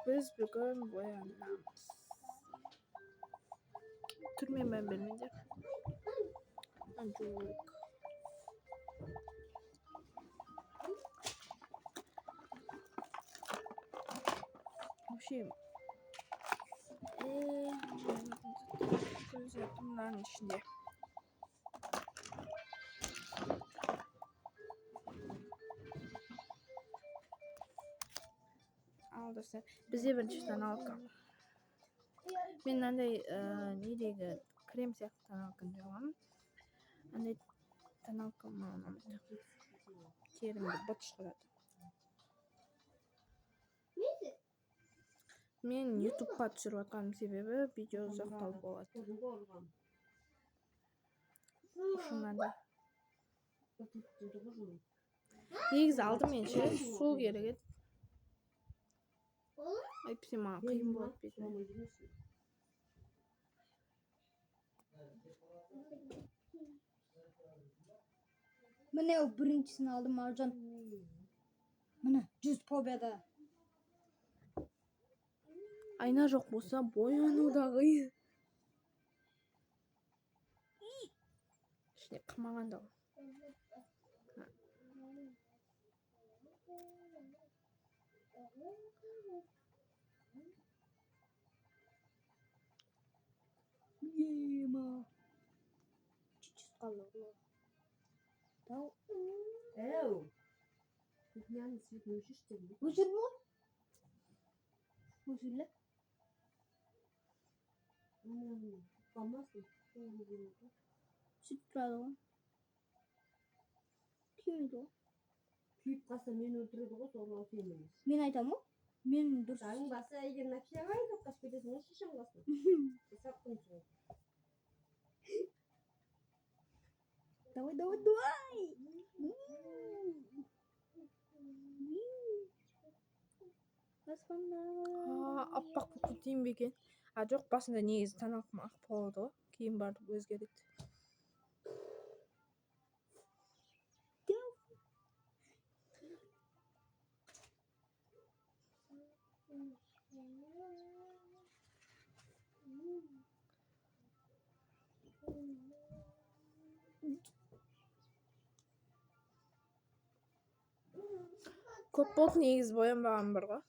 Biz bugün boyanamız. Türmeyin ben bilmeyeceğim. Ancak. Bu şey. Göz yapımların içinde. Aldırsın. Bize bir çiftten aldım. Benden de ne diyeydi? Krem siyahtan aldım diyorum. Hani tan aldım mı? Terimde batıştırdı. Men YouTube'ga tushirib atganim sebebi video uzoqlab bo'ladi. Shundan da. Negiz aldım men suv kerak edi. Hepsi manga qiyin bo'lib ketdi. Mene o birincisini aldım Marcan. Mene 100 pobeda. Ayna жоқ болса боянудағы ішіне қамағанда Ема. Чуть-чуть қалды. Тау. Эу. Yani süt müşüş dedi. Usul mu? Usulle. Olmaz mı? Süt turadi. Kim edi o? Kuyup kalsa meni öldürürdü o sonra otuyemeyiz. Men aytamı? Men dur. Sen basa egen nakşe var da kaç bedesine şişen kalsın. Hesap konuşuyor. Давай, давай, давай. аппақ болып кетейін бе екен. Жоқ, басында негізі танақым ақ болады ғой. Кейін барып өзгереді. Көп болды негізі боянбаған бір ғой.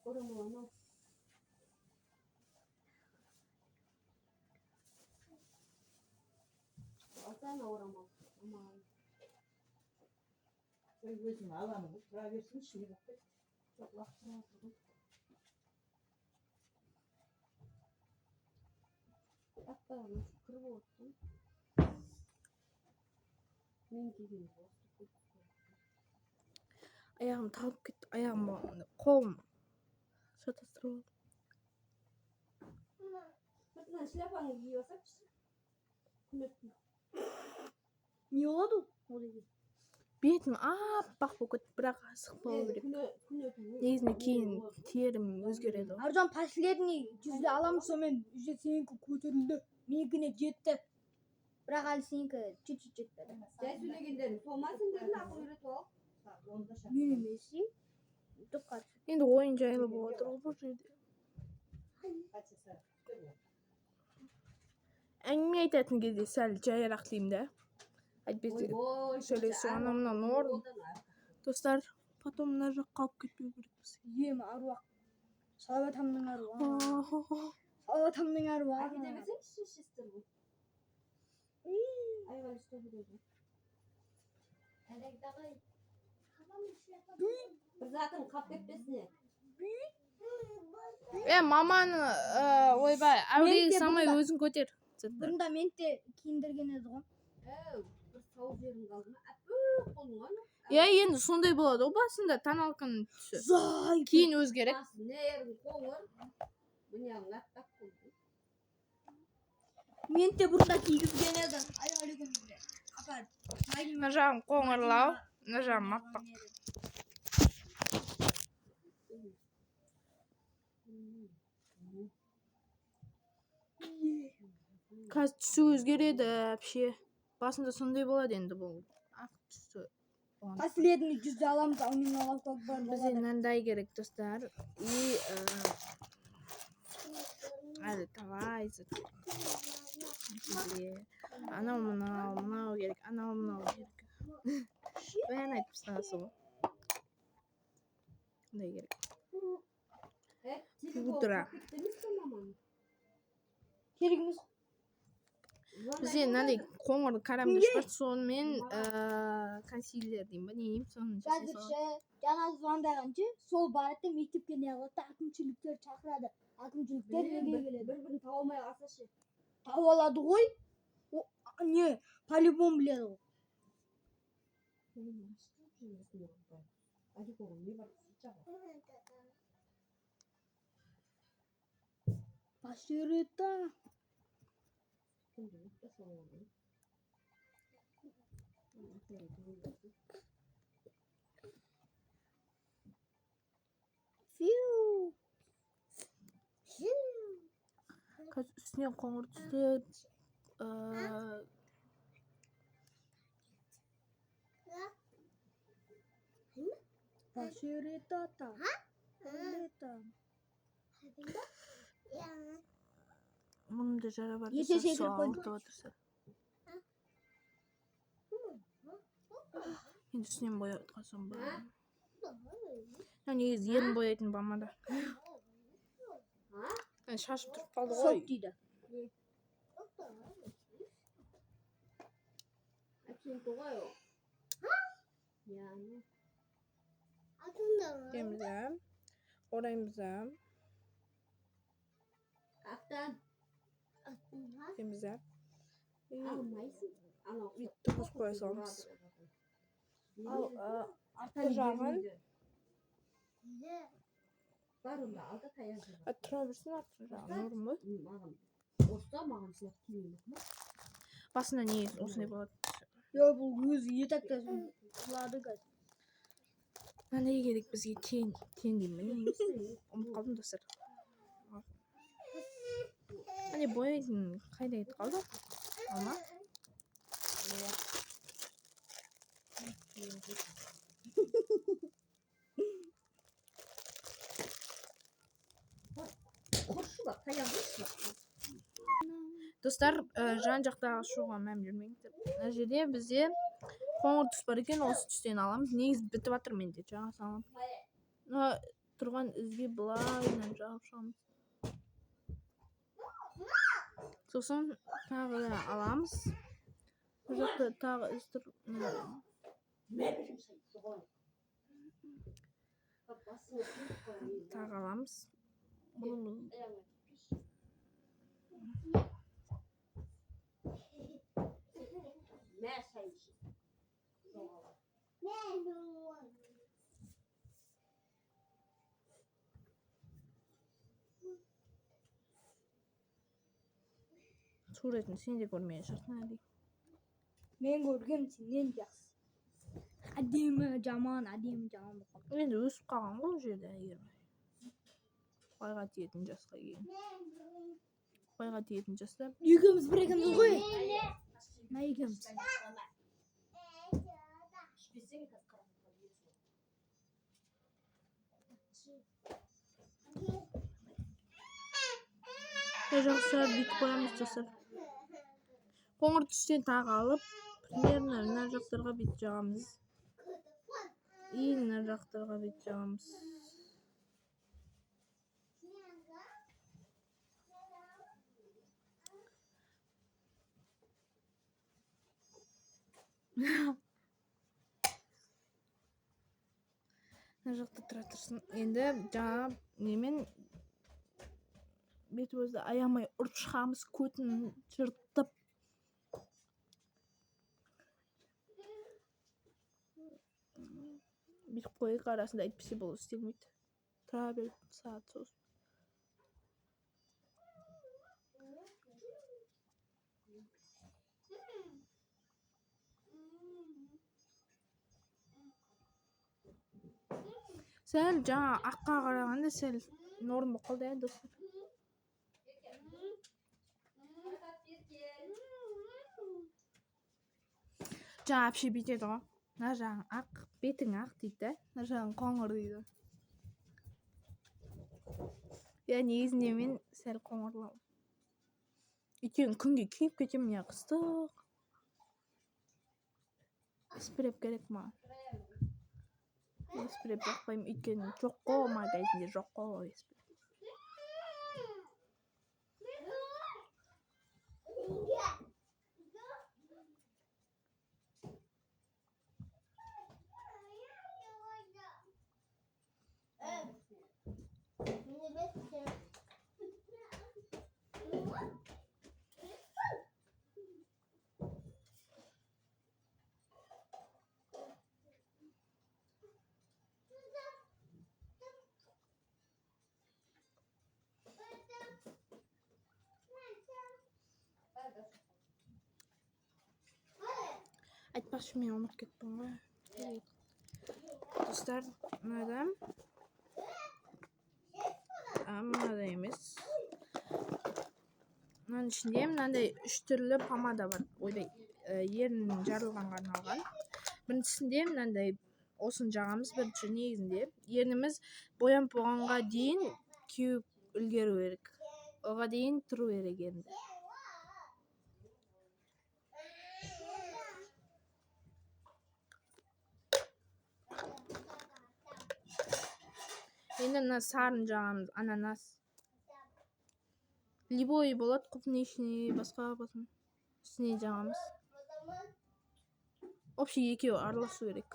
Oramı Alsana oramı. Aman. Sen gözünü alanı kusura versin şimdi bak. Çok laksana. Hatta nasıl kırıp olsun. Men gideyim. Ayağım talып кетті. Ayağım қолым шатастырып алды. Mesela şlapanı giyiyorsak күнөтпү. Не болады ол? Ол Бетім аппақ болып кетті, бірақ асық болу керек. Негізінде кейін терім өзгереді ғой. Аржан последний жүзді аламын сонымен жүзде сенікі көтерілді. Менікіне жетті. Бірақ әлі сенікі чуть-чуть жетпеді. Жай сөйлегендерін солмасын дедin ақыл үйретіп ал. Мен емес. Дұққат. Енді ойын жайлы болып отыр ғой бұл жерде. Әңгіме айтатын кезде сәл жайырақ деймін де. Әйтпесе сөйлесу анамнан орын. Достар, потом мына жаққа қалып кетпеу керекпіз. Ем аруақ. Салаватамның аруағы. Салаватамның аруағы. Әке демесең шешестір бұл. Айға үсті көреді. Bir zaten kap etmesine. Маманы ойбай, әуреге самай өзің көтер. Бұрында мен де киіндірген еді ғой. Bir soğuk yerin kaldı mı? Öp kolunu. Ya endi sonday bo'ladi. O basında tanalqın түсі. Zay. Keyin o'zgaradi. Bas ne yerin koğur. Bunyan attak koydu. Men de burada kiygizgen edim. Aleyküm. Kapar. Нажам qo'ng'irlov, nажам mattoq. Қазір түсі өзгереді вообще. Басында сондай болады енді бұл. Ақ түсі. Последний cüzde alamız. Amin Allah akbar. Bizге мынандай керек достар. И әлі талайсы. Анау мынау керек, анау мынау керек. Бәрін айтып тастағансың ғой. Қандай керек. Пудра. Kerigimiz. Бізде мынандай қоңыр карамдаш бар, сонымен консилер деймін ба, не деймін, соны жасай саламын. Жазықшы жаңа звондағанчы сол барады мектепке не қылады әкімшіліктер шақырады. Әкімшіліктер неге келеді? Bir-birini tavlamaya kalsa Тауып алады ғой. Не, по-любому біледі ғой. Hadi koğur ne var? Sıcak. Başarıda. Şimdi ne soralım? Fiu. Қазір үстіне қоңыр түсті. Başarıda da. Başarıda. Мұның да жара бар. Ете секіріп Сол қойды. ауыртып отырса. Енді үстінен боятқан соң ба. Негізі ерін боятын болмады. Шашып тұрып қалды ғой. Sok дейді. Açayım koğuyor. Yani. Temizlem. Orayımıza Aktan. temizlem. Almayısın. Ana. Bir tuz koya salımız. Al arka жағын Barında aldı kayası. Тұра берсін артқы жағын. Норм ғой. Mağın. Osta mağın silah kimiyim. Басында не осындай болады. Yo бұл өзі етектесін. Қылады қазір. Мынандай керек бізге тен деймін. Не емес. Ұмытып қалдым достар. Міне бояйтын қайда кетіп қалды? Алма. Kurşu bak kayası. Достар, жан жақтағы шоуға мән бермеңіздер. Мына жерде бізде қоңыр түс бар екен, осы түстен аламыз. Негізі бітіп жатыр менде, жаңа салам. Тұрған ізге былайынан жағып шығамыз. Сосын тағы да аламыз. Бұл жақта тағы із тұр. Тағы аламыз. Суретін сен де көрмеген шығарсың әлі. Мен көргем сенен жақсы. Әдемі жаман болып қалды. Енді өсіп қалған ғой ол жерде әйгерім. Қойға тиетін жасқа кейін. Қойға тиетін жаста. Екеуміз бір екеуміз ғой. Ма екеуміз. Жақсылар бүйтіп қоямыз достар. Қоңыр түстен тағы алып, примерно мына жақтарға бүйтіп жағамыз. И мына жақтарға бүйтіп жағамыз. Мына жақта тұра тұрсын. Енді жаңа немен бет өзді аямай ұрып шығамыз, көтін жыртып. bir koyuk arasında hiçbir şey istemeydi. Tura bir saat sos. Sel жаңа аққа қарағанда сәл норм қалды ya достар. Жаңа әпше бүйтеді ғой. Мына жағың ақ, бетің ақ дейді да. Мына жағың қоңыр дейді. Я негізінде мен сәл қоңырлау. Өйткені күнге күйіп кетемін я қыстық. Спреп керек маған. Спреп жақпаймын, өйткені жоқ қой магазинде жоқ қой спреп. Айтпақшы мен ұмытып кеттім ғой. Достар, мынада мынада емес. Мынаның ішінде мынандай 3 түрлі помада бар. Ойбай, ерін жарылғанға арналған. Біріншісінде мынандай осын жағамыз, бірінші негізінде ерніміз боянып болғанға дейін кеуіп үлгеру керек. Оға дейін тұру керек ерінде. Енді мына сарын жағамыз, ананас. Любой болады, клубничный, басқа болсын. Үстіне жағамыз. Общий екеуі араласу керек.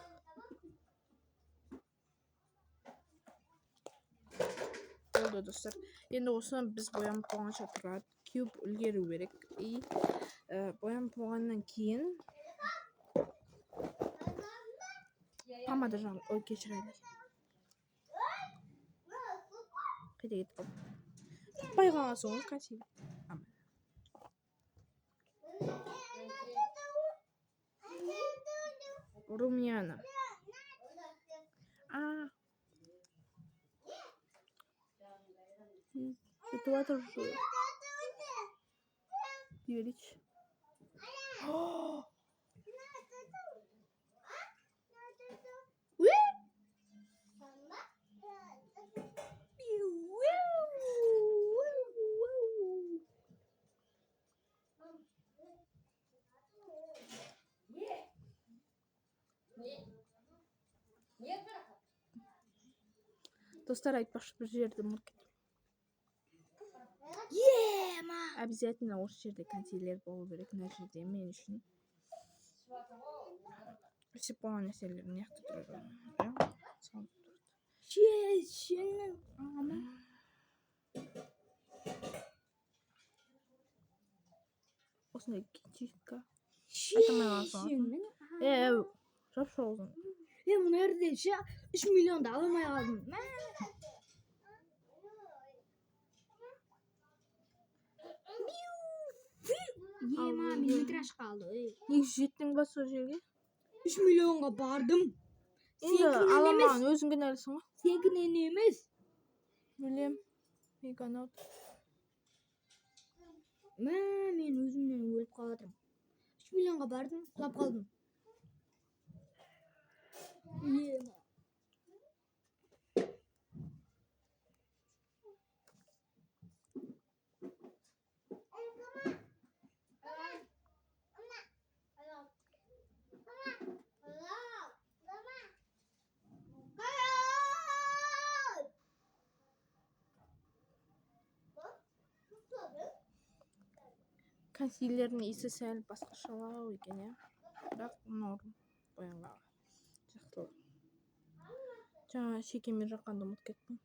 Болды достар. Енді осыны біз боянып болғанша тұрады. Кеуіп үлгеру керек. И боянып болғаннан кейін помада жағамыз. Ой, кешіреді. Қайда кетіп қалды? Тұтпай қаласың ғой, қасиет. Румяна. Это ватер же. Юрич. Достар, айтпақшы бір жерді ұмытып кеттім. Обязательно осы жерде консилер болу керек мына жерде мен үшін. Өсіп болған нәрселер мына жақта тұрады. Осындай кичика. Жап-жолғын. Мына жерде 3 миллионды аламай қалдым. Метраж қалды. Неге жеттің ба сол жерге? 3 миллионға бардым. Енді аламаған өзің кінәлісің ғой. Сенкінен емес. Білем. Меганаут. Мен өзімнен өліп қаладым. 3 миллионға бардым, құлап қалдым. Консилердің иісі сәл басқашалау екен, я. Бірақ норм боянғаға. Жақсы. Жаңа шекеме жаққанды ұмытып кеттім.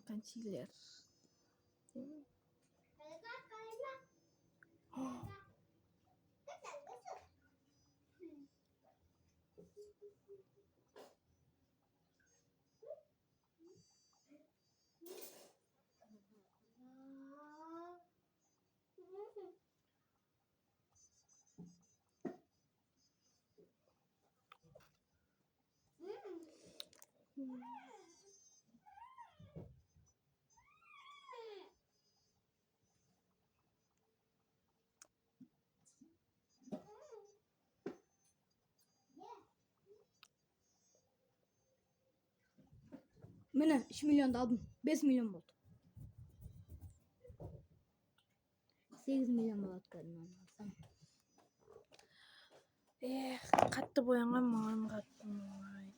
Concealer. Değil mi? Mene 3 milyon da aldım. 5 milyon oldu. 8 milyon болады kadın alsam. Қатты боянған маған қатты ұнайды.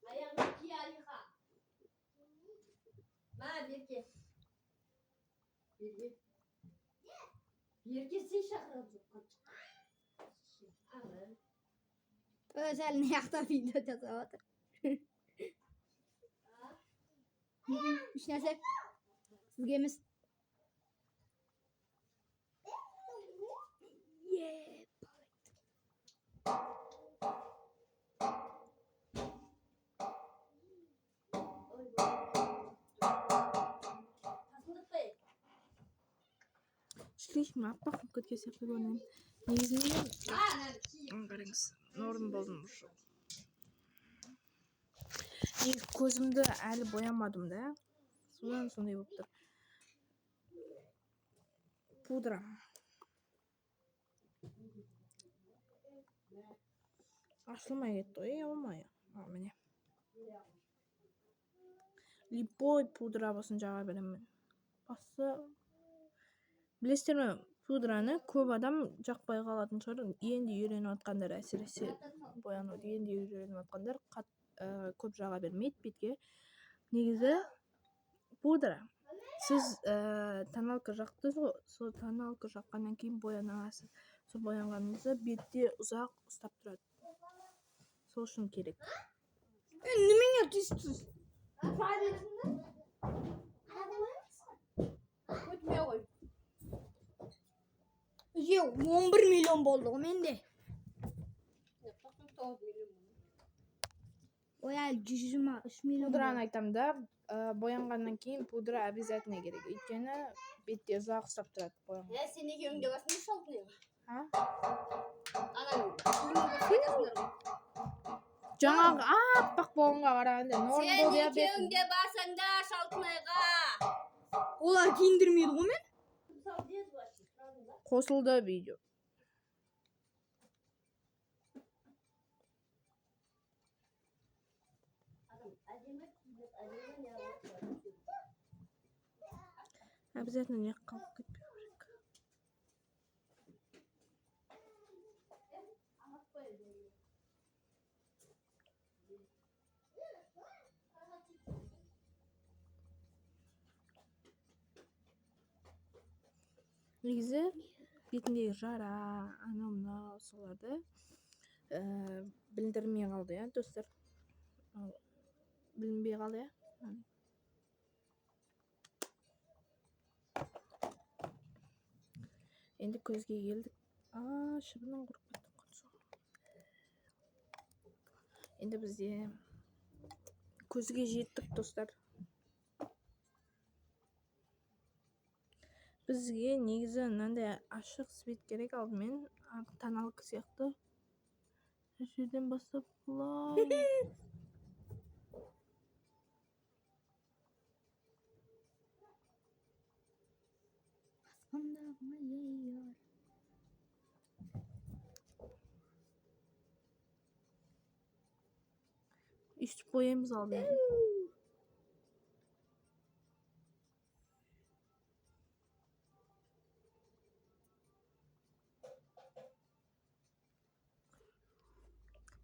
Ayağını ikiye yıka. Birki. Birki sen şakıracak. Alın. Özel ne yakta video yazıyor. Üç neyse. Sizge mis. Yeah. Шлих ме аппақ болып кеткен сияқты көрінеді. Негізінде қараңыз, норм болдым ұшы. Негізі көзімді әлі боямадым да. Содан сондай болып тұр. Пудра. Ашылмай кетті ғой, алмай. Міне. Липой пудра болсын жаға беремін. Басы білесіздер ме, пудраны көп адам жақпай қалатын шығар. Енді үйреніп жатқандар, әсіресе боянуды енді үйреніп жатқандар көп жаға бермейді бетке. Негізі пудра. Сіз тоналка жақтыңыз ғой, сол тоналка жаққаннан кейін боянасыз. Сол боянғаныңызды бетте ұзақ ұстап тұрады. Сол үшін керек. Немене түйістіз? Көтмей қой. 11 milyon болды ғой менде. Ой, 123 milyon. Пудраны айтам да, боянғаннан кейін пудра обязательно керек. Өйткені бетте ұзақ ұстап тұрады боянған. Сен екеуіңде басын шалдың. Жаңағы аппақ болғанға қарағанда норм болды я бетім. Сен екеуіңде басында шалтымайға. Олар киіндірмейді ғой мен. Қосылды видео. Обязательно не қалып кетпеу керек. Негізі бетіндегі жара, анау-мынау соларды білдірмей қалды, я, достар. Білінбей қалды, я. Енді көзге келдік. Шыбынан құрып кеттім. Енді бізде көзге жеттік, достар. Бізге негізі мынандай ашық свет керек алдымен, тоналка сияқты. Жерден бастап бұлай. Üstü boyamız aldı.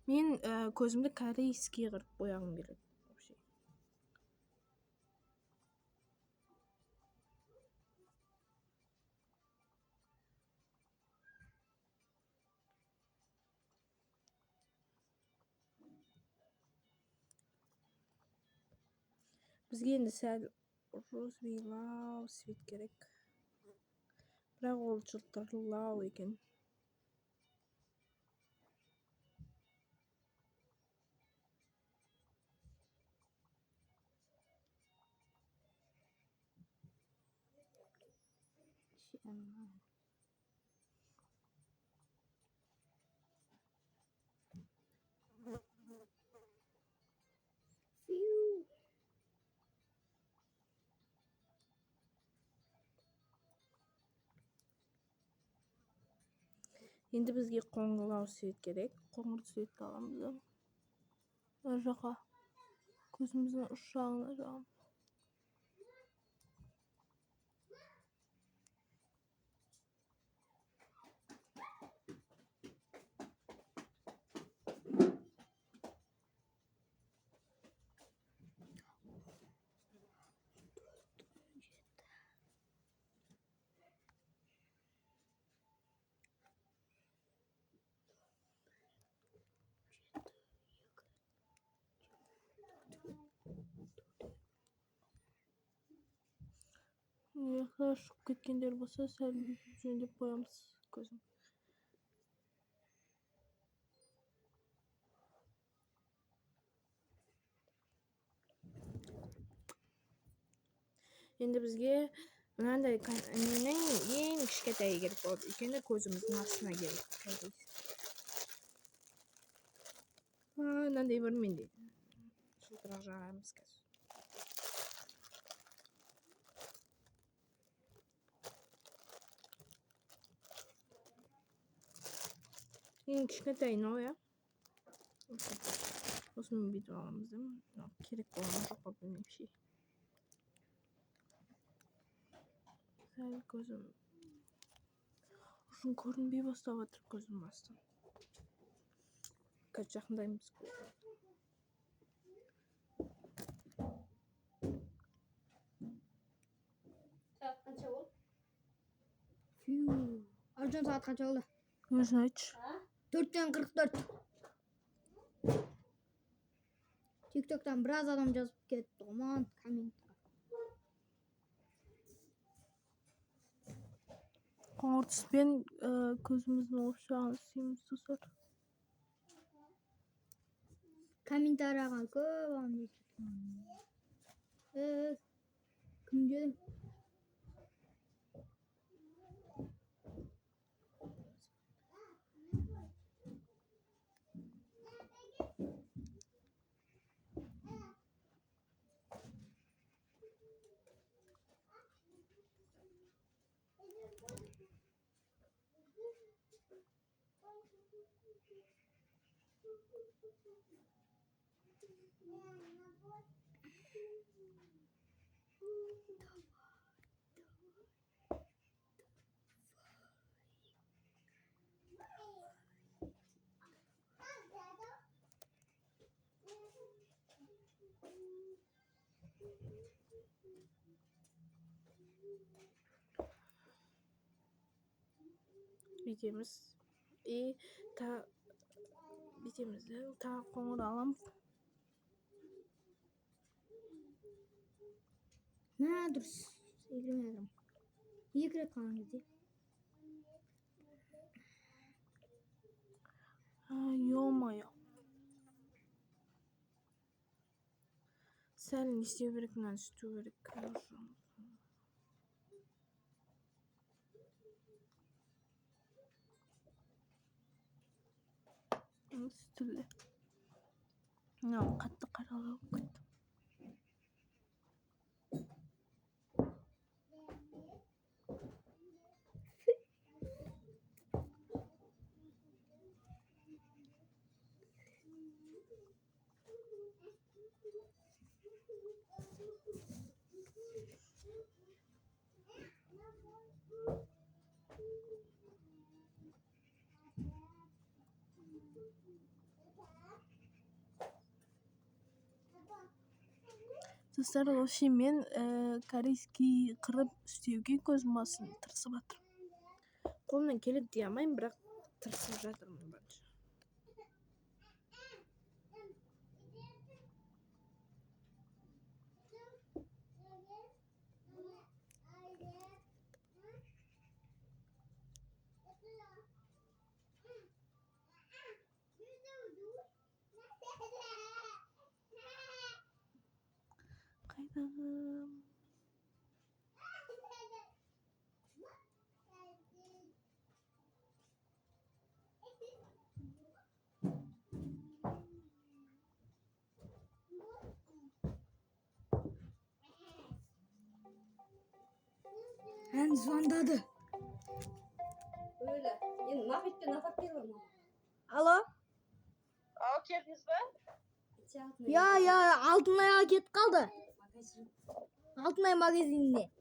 Men ko'zimda koreyskiy qilib qo'yagim keladi. Вообще. Bizga endi sal rozviylov svet kerak. Biroq u chiltirlov ekan. Fiu. Endi bizga qo'ng'irov svet kerak. Qo'ng'ir svetni olamiz. Mana shunaqa ko'zimizni ushog'ini olamiz. Yaxshilashib ketganday bo'lsa, sal jo'ndab qo'yamiz ko'zini. Endi bizga bunday mening eng kichkintoyi kerak bo'ldi. Endi ko'zimizni aslina kerak. Bunday bo'lmaydi. Shiltiraq jaramiz. Eng kichkintoyini ol ya. O'zimiz bitib olamiz. Kerak bo'lgan topolmayman bir şey. Sal ko'zim. Shuni ko'rinib bevosita ko'zim bosdim. Kaç yaqindaymiz. Saat qancha bo'ldi? Fiu. Arjun saat qancha bo'ldi? O'zini ayt. 4:44. TikTok'dan biraz adam yazıp ketdi. Aman komment. Qo'ng'ir tusben ko'zimizni ushog'ini siymiz do'stlar. Kommentariyaga ko'p adam kimga? Bitemiz. Bitemizde ta qo'ng'ir olamiz. Ne dur. Sevgilim. İyi kere kanalıydı. Ё-моё. Sal ne istеу керек, мынаны істеу керек. Stülle. Ya qattiq qaralab ketdi. Dostlar, вообще men koreyskiy qilib istewga ko'zim ostini tirsib жатырмын. Qo'limdan keladi deya olmayman, biroq tirsib жатырмын bence. Qaydan? Ben звонdadı. Öyle. Yani nafette nafak değil mi? Alo? Al keldiniz mi? Ya altın ayağı git kaldı. Altın ayağı magazininde.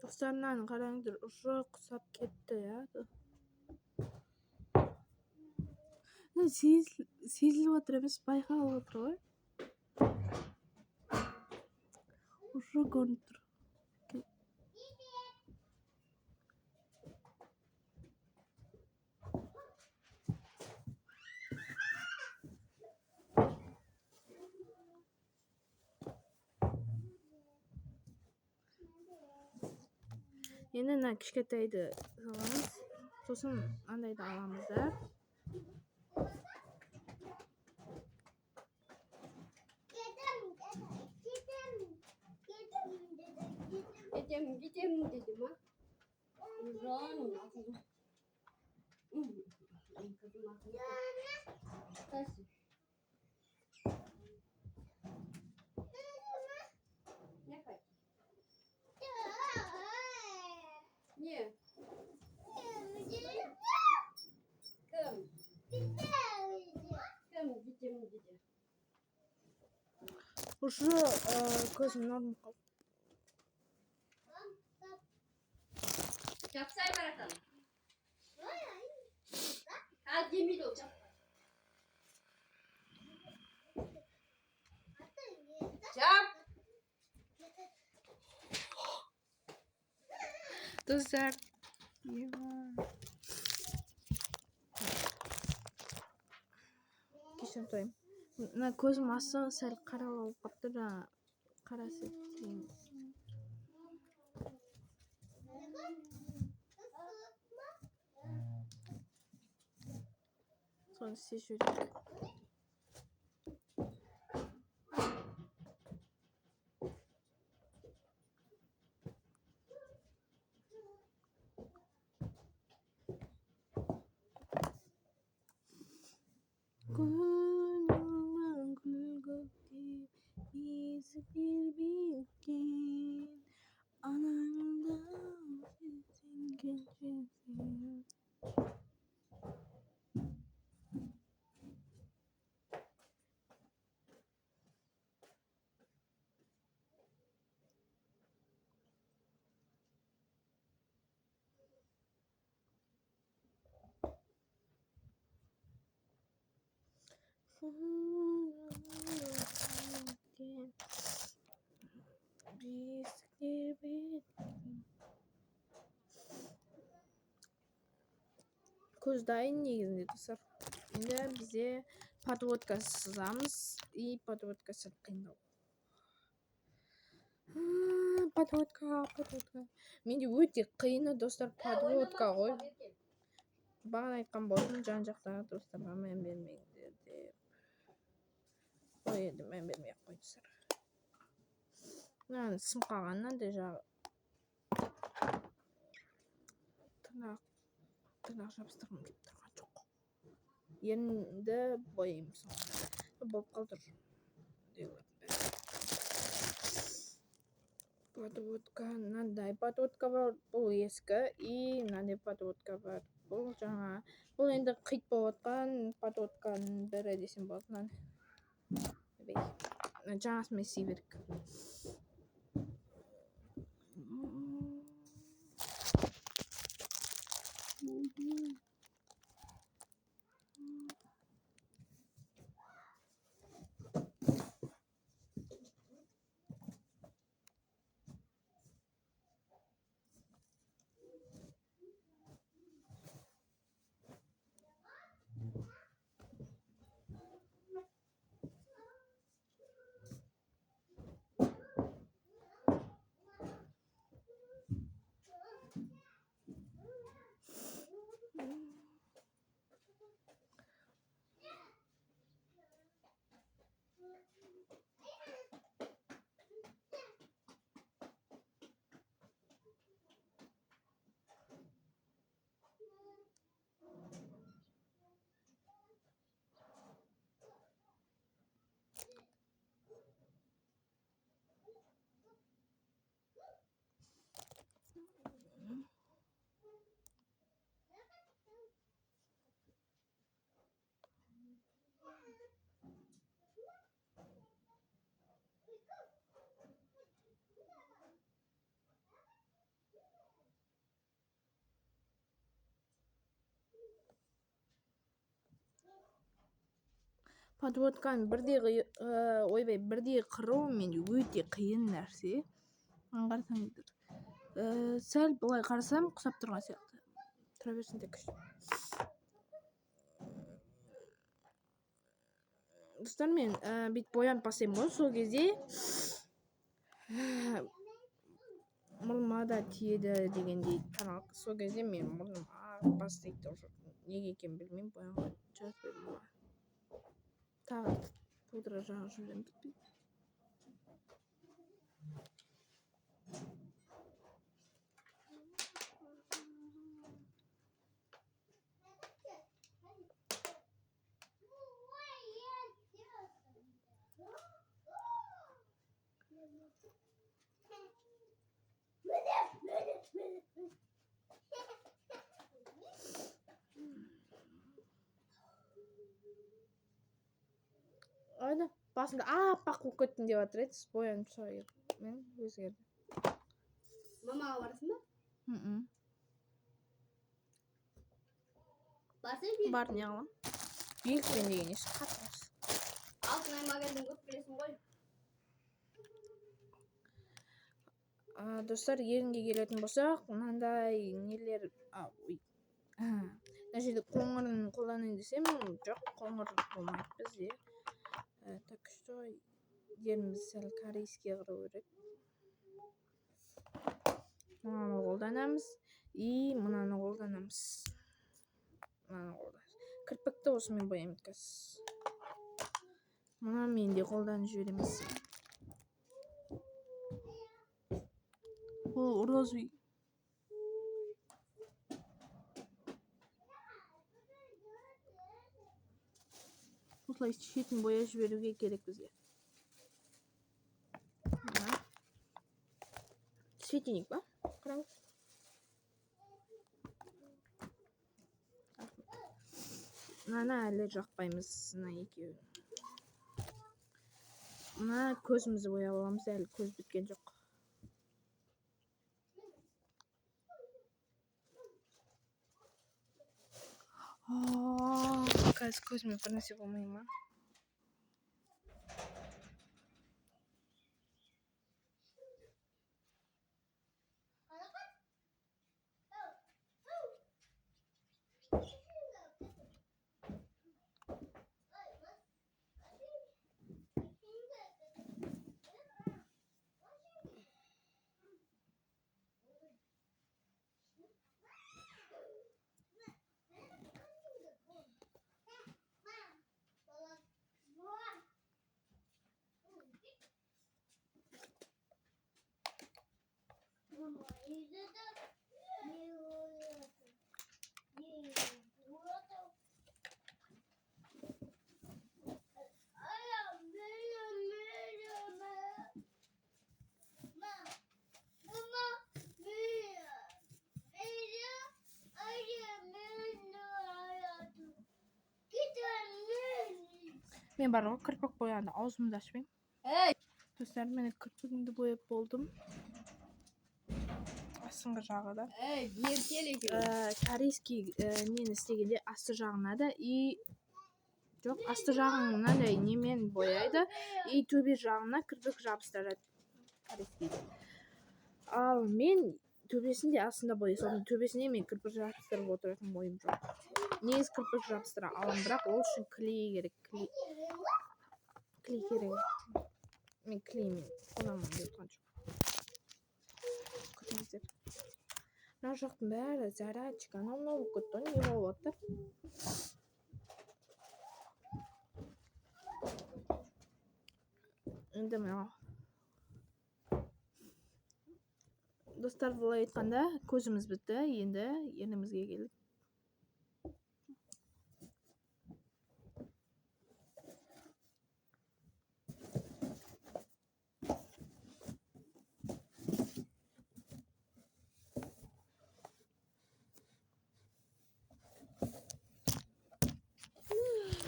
Dostlar, nani qarangdir, uşaq qusab ketdi ya. Sezilib o'tir emas, bayqalib o'tir ғой. Uşaq ko'rinib tur. Endi na kichkatayni solamiz. So'sin andayni olamiz-da. Gidem dedim ha. Uzan atıldım. Ne kay? Niye? Kım gidem. Uşaq ko'zim normal qoldi. Çapsay barakalım. Hadi yemin ol çap. Çap. Dostlar, kechirim so'rayman. Na ko'zim osti sal qaralib qolibdi da, qarasating. Sonra seçiyorum. Gönlümden gül gökte iz bir bilgin anandan sesin geçsin. Ko'zdayin negizinde dostlar. Endi bize podvodka sızamiz и podvodka sal qiynalib. Podvodka. Menga o'ta qiyin dostlar, podvodka qo'y. Bag'da aytgan bo'ldim, jan-joqdagi do'stlarga men bermang deb. Qo'ydi, men bermay qo'ydilar. Yani sim qolgandan deja tırnak jabstırgım kelib turgan jo'q. Endi bo'yaymiz. Bo'lib qoldir. Podvodka, nanday podvodka bor, bu eski и nanday podvodka bor. Bu жаңа. Bu endi qiyt bo'layotgan podvodkaning biri desem bo'ladi. Жаңасын мен сүйбедік. подводканы ойбай бірдей қыру менде өте қиын нәрсе. Қарасаңыздар, сәл былай қарасам құсап тұрған сияқты. Тұра берсін тек. Достар, мен бүйтіп боянып бастаймын ғой, сол кезде мұрныма да тиеді дегендей канал. Сол кезде мен мұрным ағып бастайды. Неге екенін білмеймін, боянға жазып бердім. Тағы пудра жағып жүремін, бітпейді. Aynen. Басында аппақ болып кеттім деп жатыр еді, боянып шығайық. Мен өзгерді. Мамаға барасың ба? Барсың ба? Бар, не қылам? Белгісен деген еш қатырмыз. Алтын ай магазин көп білесің ғой. Достар, ерінге келетін болсақ, мынандай нелер, мына жерде қоңырын қолданайын десем, жоқ, қоңыр болмайды бізде. Так что еріміз сәл корейский қыру керек. Мынаны қолданамыз и мынаны қолданамыз. Кірпікті осымен боямын қазір. Мына менде қолданып жібереміз. Ол розовый. Осылай шетін бояп жіберуге керек бізге. Светильник ба? Қараңыз. Мынаны әлі жақпаймыз, мына екеуін. Мына көзімізді бояп аламыз, әлі көз біткен жоқ. Қазір көзіме бір нәрсе болмай ма? Мен бар ғой, кірпік боянды, аузымды ашпаймын. Достар, мен кірпігімді бояп болдым. Астыңғы жағы да. Корейский нені істегенде асты жағына да жоқ, асты жағын мынандай немен бояйды и төбе жағына кірпік жабыстырады. Корейский. Ал мен төбесінде астында боясам, төбесіне мен кірпік жабыстырып отыратын ойым жоқ. Негізі кірпік жабыстыра аламын, бірақ ол үшін клей керек. Клей керек. Мен клеймен қолданамын деп тұрған жоқ. Күтіңіздер. Мына жақтың бәрі зарядчик, анау болып кетті, не болып жатыр? Енді мына. Достар, былай айтқанда көзіміз бітті, енді ернімізге келдік.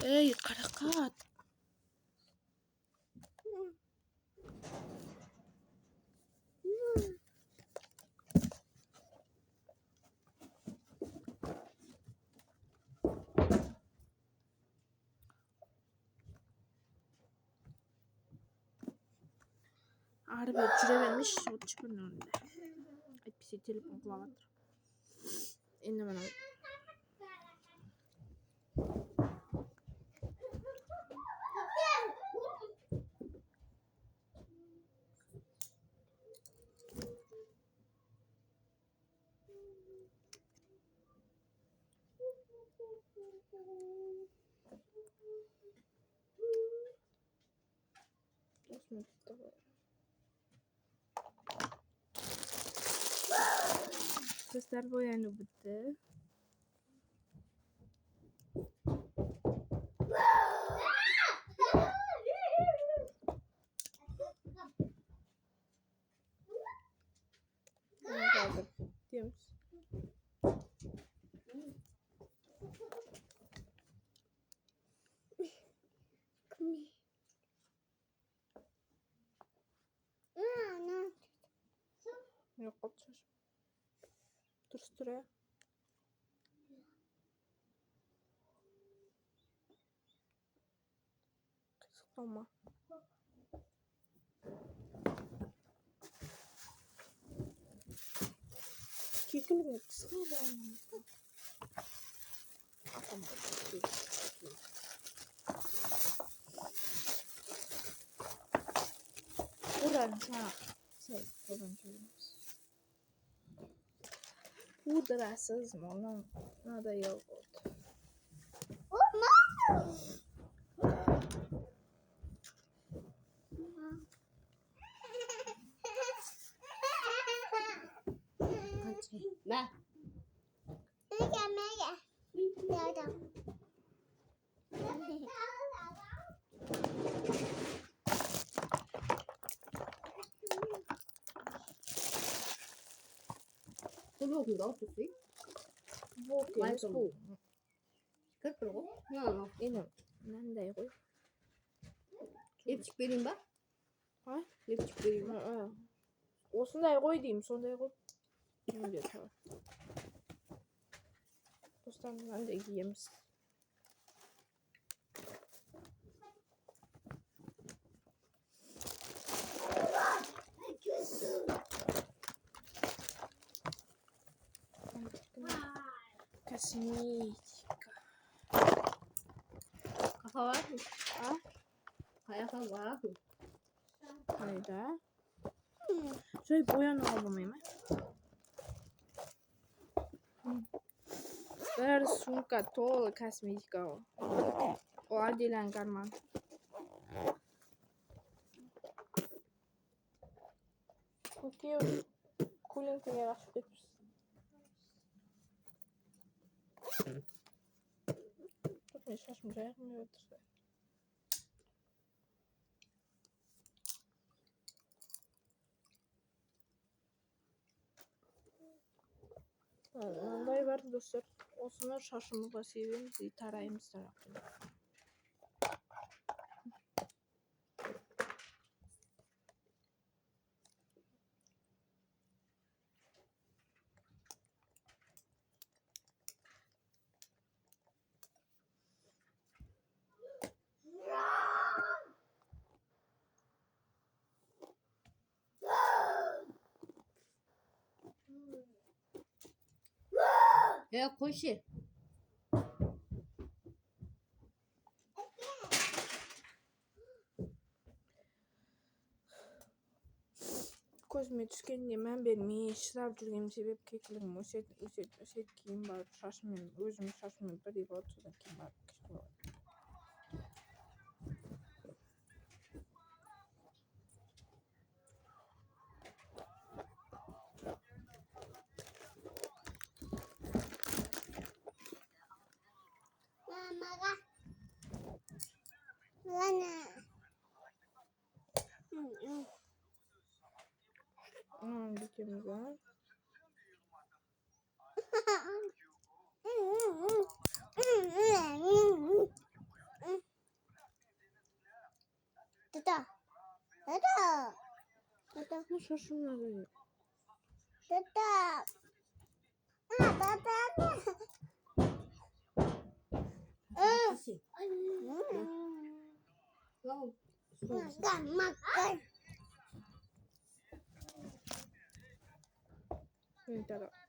Ey qaraqqat. Ağrı bir jurevermiş, otçu bir önünde. Aytpise telefon qulavatır. Endi mana Sesler boyanıp bitti. Kaldır. Diyoruz. Yok otur. Dur ya. Kısıklama. Kekilini kısıklama. Buradan pudrasız mı onun? Nada yok oldu. Ne? Tôi không đó chút xíu. Vô Mai kiểm tuần. sủ. Cất rồi. Nha. Yine nerede koy? Lipstick vereyim bak. Ha? Lipstick vereyim bak. Osundaya koy diyeyim, sondaya koy. Ne diyor tamam. Dostlarım ben de giyemiz. Косметика. Kafa var mı? Ha? Kafa var mı? Hayda. Şöyle boyanı alalım hemen. Ver sumka to'liq kosmetika o. O отдельный карман. Okey. Kulinkiga yaxshi ketibsiz. Tutmay shoshmay yaqmay o'tirsa. Mындай бар достор. Осыны шашымызға себеміз и тараймыз тарапын. Ya koşu. Көзіме түскенде мән бермей шыдап жүргенім себеп кекілігім өсет кейін барып шашыммен өзім шашыммен бірдей болады, содан кейін барып күшті болады. Dikemiz var. şaşırmadı. Go. Entar.